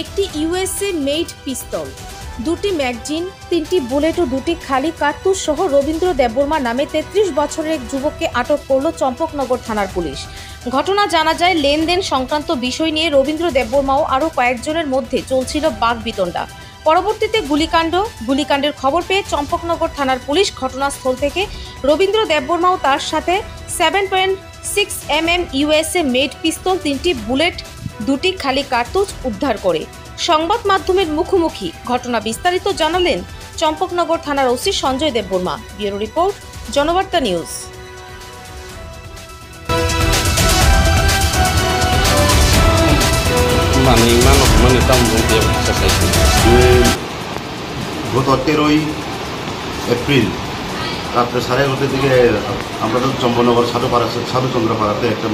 একটি USA made পিস্তল, দুটি magazine, 3টি বুলেট ও 2টি খালি কার্তুজ সহ রবীন্দ্র দেববর্মা নামে 33 বছরের এক যুবককে আটক করল চম্পকনগর থানার পুলিশ। ঘটনা জানা যায়, লেনদেন সংক্রান্ত বিষয় নিয়ে রবীন্দ্র দেববর্মা ও আরও কয়েকজনের মধ্যে চলছিল বাকবিতণ্ডা। পরবর্তীতে গুলিকাণ্ডের খবর পেয়ে চম্পকনগর থানার পুলিশ ঘটনাস্থল থেকে রবীন্দ্র দেববর্মা ও তার সাথে 7.6 mm ইউএসএ মেড পিস্তল, 3টি বুলেট, 2টি খালি কার্তুজ উদ্ধার করে সংবাদ মাধ্যমের মুখোমুখি ঘটনা বিস্তারিত জানালেন চম্পকনগর থানার OC Sanjay Debbarma. Bureau report, Janabarta news. গত 13ই এপ্রিল রাত্রে 11:30 দিকে আমরা তো চম্পকনগর সাধুচন্দ্রপাড়াতে একটা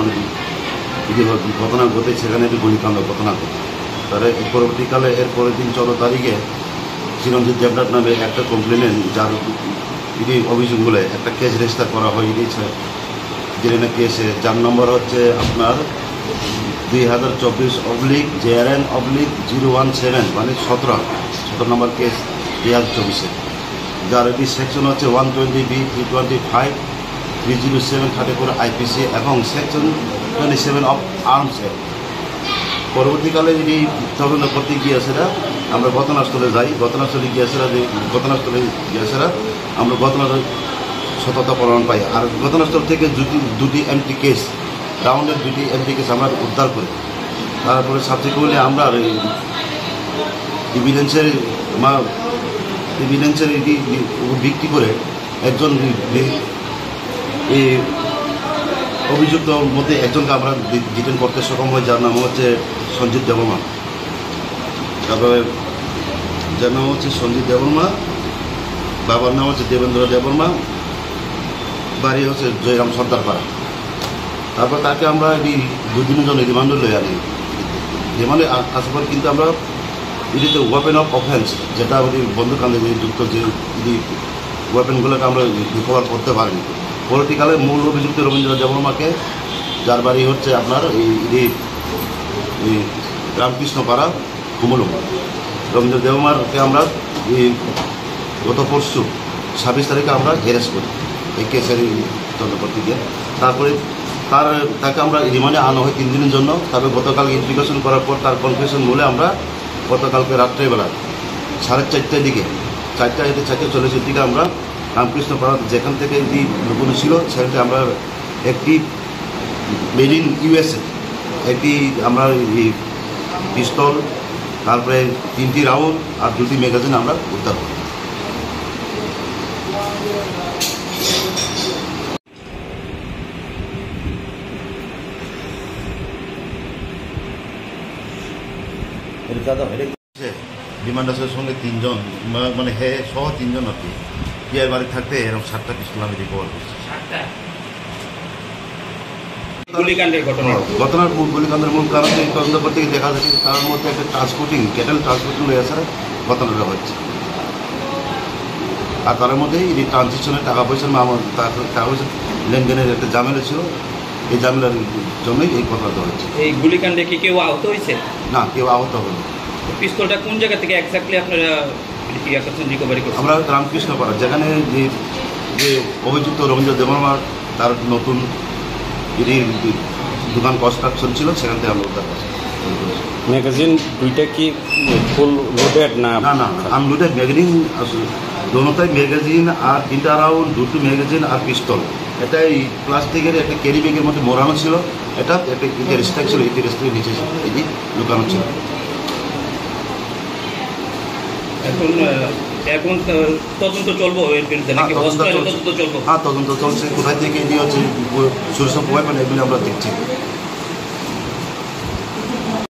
ঘটনা ঘটে, সেখানে একটি গুলিকাণ্ড ঘটনা ঘটে। তারা পরবর্তীকালে এর পরের দিন 14 তারিখে চিরঞ্জিত দেবনাথ নামে একটা কমপ্লেনেন্ট, যার অভিযোগগুলো একটা কেস রেজিস্টার করা হয় জেরেনা কেসে, যার নম্বর হচ্ছে আপনার 2024/JRN/017, মানে 17 নম্বর কেস 2024-এ, যার এটি সেকশন হচ্ছে 120B 325 307 34 IPC এবং সেকশন 27 অফ আর্মস অ্যাক্ট। পরবর্তীকালে যদি তদন্ত করতে গিয়েছেরা আমরা ঘটনাস্থলে যাই। ঘটনাস্থলে গিয়েছেরা আমরা ঘটনার সততা প্রমাণ পাই। আর ঘটনাস্থল থেকে দুটি এমটি কেস, রাউন্ডের 2টি এমটি কেস আমরা উদ্ধার করি। তারপরে সাবসিকুয়েন্টলি আমরা এভিডেন্সের ভিত্তি করে একজন অভিযুক্ত মধ্যে একজনকে আমরা ডিটেন করতে সক্ষম হই, যার নাম হচ্ছে সঞ্জিত দেববর্মা। তারপরে যার নাম হচ্ছে সঞ্জিত দেববর্মা, বাবার নাম হচ্ছে দেবেন্দ্র দেববর্মা, বাড়ি হচ্ছে জয়রাম সর্দারপাড়া। তারপর তাকে আমরা দুদিনের জন্য রিমান্ডে লই আনি। রিমান্ডে আসার পর কিন্তু আমরা এটিতে ওয়েপেন অফ অফেন্স, যেটা বন্দুকাণ্ডে যুক্ত যে ওয়েপেনগুলোকে আমরা রিকভার করতে পারিনি। পরবর্তীকালে মূল অভিযুক্ত রবীন্দ্র দেববর্মাকে, যার বাড়ি হচ্ছে আপনার রামকৃষ্ণপাড়া কুমলুম, রবীন্দ্র দেববর্মাকে আমরা গত পরশু 26 তারিখে আমরা অ্যারেস্ট করি এই কেসের তদন্ত করতে গিয়ে। তারপরে তাকে আমরা রিমান্ডে আনা হয় 3 দিনের জন্য। তারপরে গতকাল ইনভেস্টিগেশন করার পর তার কনফেশন বলে আমরা গতকালকে রাত্রেবেলা 4:30টার দিকে 4:40 দিকে আমরা রামকৃষ্ণপাড়া যেখান থেকে লুকোনো ছিল সেখানে আমরা একটি মেড ইন ইউএসএ একটি আমরা পিস্তল, তারপরে 3টি রাউন্ড আর 2টি ম্যাগাজিন আমরা উদ্ধার করি। ডিমান্ড আসের সঙ্গে 3 জন, মানে হে সহ 3 জন আর কি বিয়ের বাড়ি থাকতে এরকম 7টা পিস্তল আমি রিকভার করছি। গুলিকাণ্ডের মূল কারণ তদন্ত করতে গিয়ে দেখা যাচ্ছে তার মধ্যে একটা ক্যাটেল ট্রান্সপোর্টিং হয়ে ঘটনাটা হচ্ছে। আর তার মধ্যেই এই ট্রানজিশনের টাকা পয়সা লেনদেনের একটা ঝামেলা ছিল, এই ঝামেলার জন্যই এই ঘটনাটা হচ্ছে। এই গুলিকাণ্ডে কি কেউ আহত হয়েছে? না, কেউ আহত হয়নি। পিস্তলটা কোন জায়গা থেকে এক্স্যাক্টলি আপনারা রিকভারি করছেন? আমরা রামকৃষ্ণপাড়া, যেখানে যে অভিযুক্ত রবীন্দ্র দেববর্মা তার নতুন দোকান কনস্ট্রাকশন ছিল, সেখান থেকে আমরা উদ্ধার করছি। ম্যাগাজিন 2টা কি ফুল লোডেড না? না, আনলোডেড ম্যাগাজিন, দোনোটাই ম্যাগাজিন আর 3টা রাউন্ড, 2টি ম্যাগাজিন আর পিস্তল। এটা এই প্লাস্টিকের একটা ক্যারি ব্যাগের মধ্যে মোড়ানো ছিল। এটা একটা স্ট্যাক ছিল, এই স্ট্যাকের নিচে এটি লুকানো ছিল। এখন তদন্ত চলবো এর বিরুদ্ধে নাকি? তদন্ত চলবো। হ্যাঁ, তদন্ত চলছে। কোথায় থেকে এটি হচ্ছে সোর্স অফ ওয়েপন, এগুলি আমরা দেখছি।